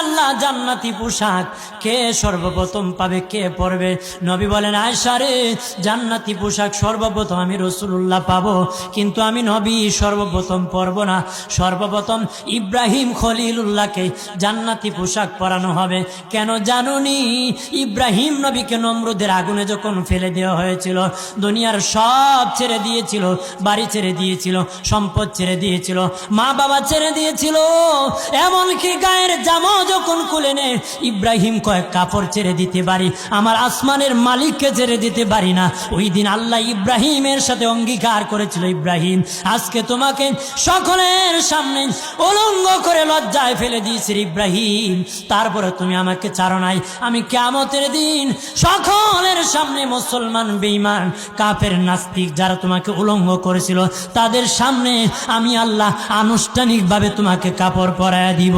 আল্লাহ জান্নাতি পোশাক কে সর্বপ্রথম পাবে, কে পরবে? নবী বলেন, আয়েশা রে, জান্নাতি পোশাক সর্বপ্রথম আমি রাসূলুল্লাহ পাবো, কিন্তু আমি নবী সর্বপ্রথম পরব না। সর্বপ্রথম ইব্রাহিম খলিলুল্লাহকে জান্নাতি পোশাক পরানো হবে। কেন জানুনি? ইব্রাহিম নবীকে নমরুদের আগুনে যখন ফেলে দেওয়া হয়েছিল, দুনিয়ার সব ছেড়ে দিয়েছিল, বাড়ি ছেড়ে দিয়েছিল, সম্পদ ছেড়ে দিয়েছিল, মা বাবা ছেড়ে দিয়েছিল, এমনকি গায়ের জামা যখন খুলে নেয়, ইব্রাহিম কয়েক কাপড় ছেড়ে দিতে পারি, আমার আসমানের মালিককে ছেড়ে দিতে পারি না। ওই দিন আল্লাহ ইব্রাহিমের সাথে অঙ্গীকার করেছিল, ইব্রাহিম আজকে তোমাকে সকলের সামনে উলঙ্গ করে লজ্জায় ফেলে দিয়েছি ইব্রাহিম, তারপরে তুমি আমাকে ছাড়ো নাই। আমি কিয়ামতের দিন সকলের সামনে মুসলমান, বেঈমান, কাফের, নাস্তিক যারা তোমাকে উলঙ্গ করেছিল তাদের সামনে আমি আল্লাহ আনুষ্ঠানিকভাবে তোমাকে কাপড় পরায়া দিব।